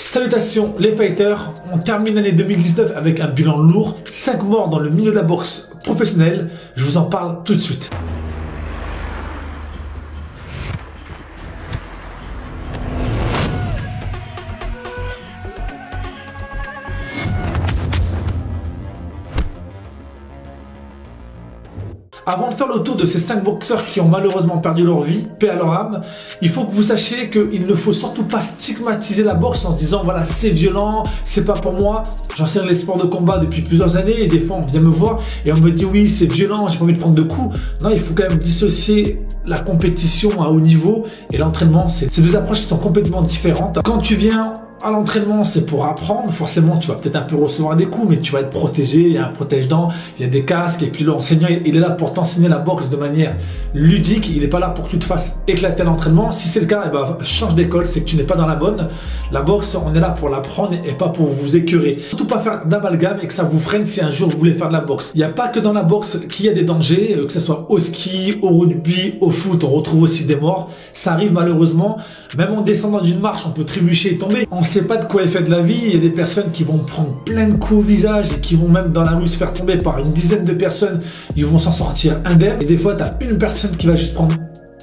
Salutations les fighters, on termine l'année 2019 avec un bilan lourd, 5 morts dans le milieu de la boxe professionnelle, je vous en parle tout de suite. Avant de faire le tour de ces 5 boxeurs qui ont malheureusement perdu leur vie, paix à leur âme, il faut que vous sachiez qu'il ne faut surtout pas stigmatiser la boxe en se disant voilà c'est violent, c'est pas pour moi. J'enseigne les sports de combat depuis plusieurs années et des fois on vient me voir et on me dit oui c'est violent, j'ai pas envie de prendre de coups. Non, il faut quand même dissocier la compétition à haut niveau et l'entraînement. C'est deux approches qui sont complètement différentes. Quand tu viens à l'entraînement, c'est pour apprendre. Forcément, tu vas peut-être un peu recevoir des coups, mais tu vas être protégé. Il y a un protège-dents, il y a des casques. Et puis l'enseignant, il est là pour t'enseigner la boxe de manière ludique. Il n'est pas là pour que tu te fasses éclater à l'entraînement. Si c'est le cas, eh ben, change d'école. C'est que tu n'es pas dans la bonne. La boxe, on est là pour l'apprendre et pas pour vous écœurer. Surtout pas faire d'amalgame et que ça vous freine si un jour vous voulez faire de la boxe. Il n'y a pas que dans la boxe qu'il y a des dangers, que ce soit au ski, au rugby, au foot. On retrouve aussi des morts. Ça arrive malheureusement. Même en descendant d'une marche, on peut trébucher et tomber. On sait pas de quoi est fait de la vie. Il y a des personnes qui vont prendre plein de coups au visage et qui vont même dans la rue se faire tomber par une dizaine de personnes. Ils vont s'en sortir indemnes. Et des fois, tu as une personne qui va juste prendre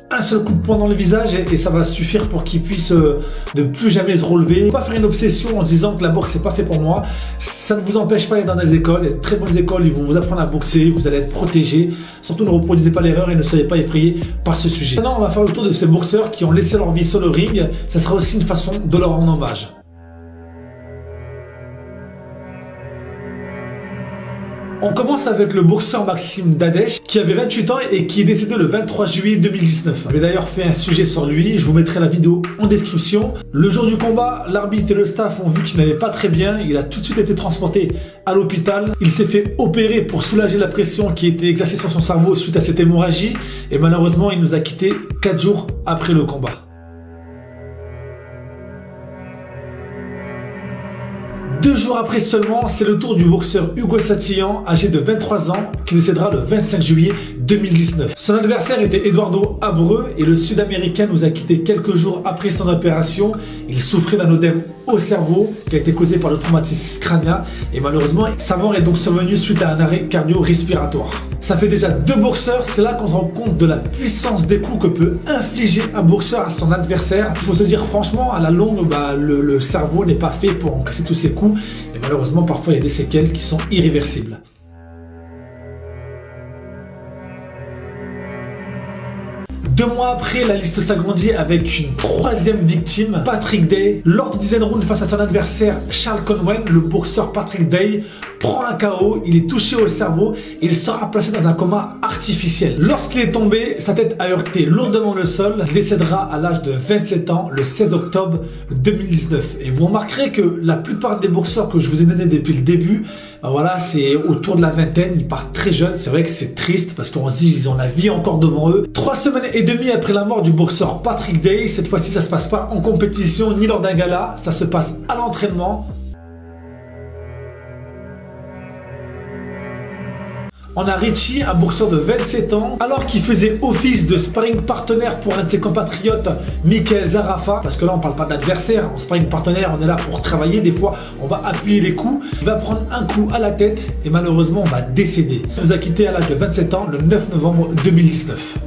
un seul coup de poing dans le visage et ça va suffire pour qu'il puisse ne plus jamais se relever. Faut pas faire une obsession en se disant que la boxe c'est pas fait pour moi. Ça ne vous empêche pas d'être dans des écoles, il y a de très bonnes écoles, ils vont vous apprendre à boxer, vous allez être protégé. Surtout ne reproduisez pas l'erreur et ne soyez pas effrayés par ce sujet. Maintenant on va faire le tour de ces boxeurs qui ont laissé leur vie sur le ring. Ça sera aussi une façon de leur rendre hommage. On commence avec le boxeur Maxime Dadech qui avait 28 ans et qui est décédé le 23 juillet 2019. J'ai d'ailleurs fait un sujet sur lui, je vous mettrai la vidéo en description. Le jour du combat, l'arbitre et le staff ont vu qu'il n'allait pas très bien. Il a tout de suite été transporté à l'hôpital. Il s'est fait opérer pour soulager la pression qui était exercée sur son cerveau suite à cette hémorragie. Et malheureusement, il nous a quittés 4 jours après le combat. 2 jours après seulement, c'est le tour du boxeur Hugo Satillan, âgé de 23 ans, qui décédera le 25 juillet 2019. Son adversaire était Eduardo Abreu et le Sud-Américain nous a quittés quelques jours après son opération. Il souffrait d'un œdème au cerveau qui a été causé par le traumatisme crânien et malheureusement, sa mort est donc survenue suite à un arrêt cardio-respiratoire. Ça fait déjà 2 boxeurs, c'est là qu'on se rend compte de la puissance des coups que peut infliger un boxeur à son adversaire. Il faut se dire franchement, à la longue, le cerveau n'est pas fait pour encaisser tous ces coups et malheureusement, parfois, il y a des séquelles qui sont irréversibles. Deux mois après, la liste s'agrandit avec une 3e victime, Patrick Day. Lors du 10e round face à son adversaire Charles Conwen, le boxeur Patrick Day prend un KO, il est touché au cerveau et il sera placé dans un coma artificiel. Lorsqu'il est tombé, sa tête a heurté lourdement le sol. Il décédera à l'âge de 27 ans le 16 octobre 2019. Et vous remarquerez que la plupart des boxeurs que je vous ai donnés depuis le début, voilà, c'est autour de la vingtaine, ils partent très jeunes. C'est vrai que c'est triste parce qu'on se dit ils ont la vie encore devant eux. 3 semaines et demie après la mort du boxeur Patrick Day, cette fois-ci ça se passe pas en compétition ni lors d'un gala, ça se passe à l'entraînement. On a Richie, un boxeur de 27 ans, alors qu'il faisait office de sparring partenaire pour un de ses compatriotes, Michael Zarafa, parce que là on parle pas d'adversaire, en sparring partenaire on est là pour travailler, des fois on va appuyer les coups, il va prendre un coup à la tête et malheureusement on va décéder. Il nous a quitté à l'âge de 27 ans le 9 novembre 2019.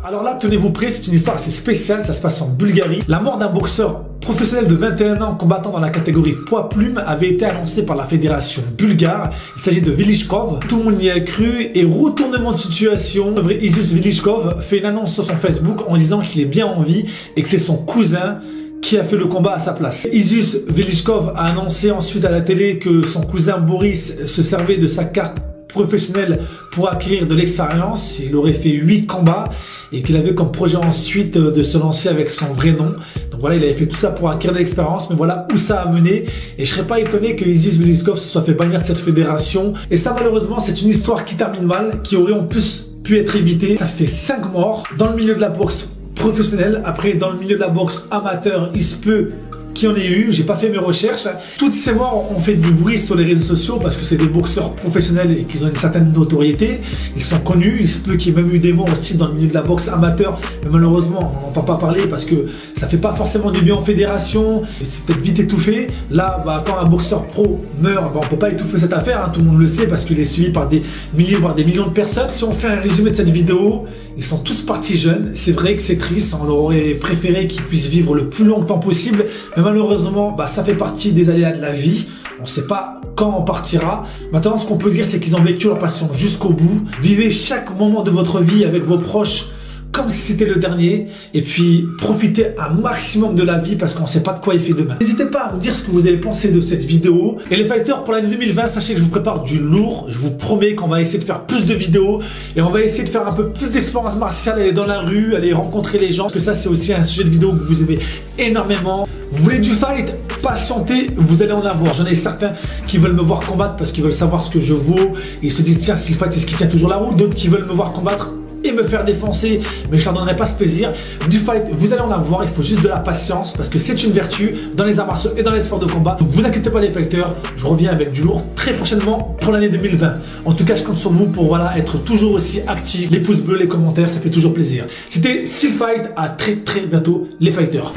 Alors là, tenez-vous prêts, c'est une histoire assez spéciale, ça se passe en Bulgarie. La mort d'un boxeur professionnel de 21 ans combattant dans la catégorie poids plume avait été annoncée par la fédération bulgare. Il s'agit de Vilichkov. Tout le monde y a cru et retournement de situation. Le vrai Isus Vilichkov fait une annonce sur son Facebook en disant qu'il est bien en vie et que c'est son cousin qui a fait le combat à sa place. Isus Vilichkov a annoncé ensuite à la télé que son cousin Boris se servait de sa carte professionnel pour acquérir de l'expérience. Il aurait fait 8 combats et qu'il avait comme projet ensuite de se lancer avec son vrai nom. Donc voilà, il avait fait tout ça pour acquérir de l'expérience, mais voilà où ça a mené. Et je serais pas étonné que Isus Vilichkov se soit fait bannir de cette fédération. Et ça, malheureusement, c'est une histoire qui termine mal, qui aurait en plus pu être évitée. Ça fait 5 morts dans le milieu de la boxe professionnelle. Après, dans le milieu de la boxe amateur, il se peut qui en ait eu, j'ai pas fait mes recherches. Toutes ces voix ont fait du bruit sur les réseaux sociaux parce que c'est des boxeurs professionnels et qu'ils ont une certaine notoriété. Ils sont connus, il se peut qu'il y ait même eu des mots aussi dans le milieu de la boxe amateur, mais malheureusement on n'entend pas parler parce que ça fait pas forcément du bien en fédération, c'est peut-être vite étouffé. Là, quand un boxeur pro meurt, on peut pas étouffer cette affaire, hein, tout le monde le sait parce qu'il est suivi par des milliers voire des millions de personnes. Si on fait un résumé de cette vidéo, ils sont tous partis jeunes, c'est vrai que c'est triste, on leur aurait préféré qu'ils puissent vivre le plus longtemps possible, mais malheureusement, ça fait partie des aléas de la vie. On ne sait pas quand on partira. Maintenant, ce qu'on peut dire, c'est qu'ils ont vécu leur passion jusqu'au bout. Vivez chaque moment de votre vie avec vos proches comme si c'était le dernier. Et puis, profitez un maximum de la vie parce qu'on ne sait pas de quoi il fait demain. N'hésitez pas à me dire ce que vous avez pensé de cette vidéo. Et les fighters, pour l'année 2020, sachez que je vous prépare du lourd. Je vous promets qu'on va essayer de faire plus de vidéos. Et on va essayer de faire un peu plus d'expérience martiale, aller dans la rue, aller rencontrer les gens. Parce que ça, c'est aussi un sujet de vidéo que vous aimez énormément. Vous voulez du fight? Patientez, vous allez en avoir. J'en ai certains qui veulent me voir combattre parce qu'ils veulent savoir ce que je vaux. Et ils se disent, tiens, si le fight, c'est ce qui tient toujours la route. D'autres qui veulent me voir combattre et me faire défoncer, mais je leur donnerai pas ce plaisir. Du fight, vous allez en avoir, il faut juste de la patience parce que c'est une vertu dans les arts martiaux et dans les sports de combat. Donc vous inquiétez pas les fighters, je reviens avec du lourd très prochainement pour l'année 2020. En tout cas, je compte sur vous pour être toujours aussi actifs. Les pouces bleus, les commentaires, ça fait toujours plaisir. C'était Steel Fight, à très bientôt les fighters.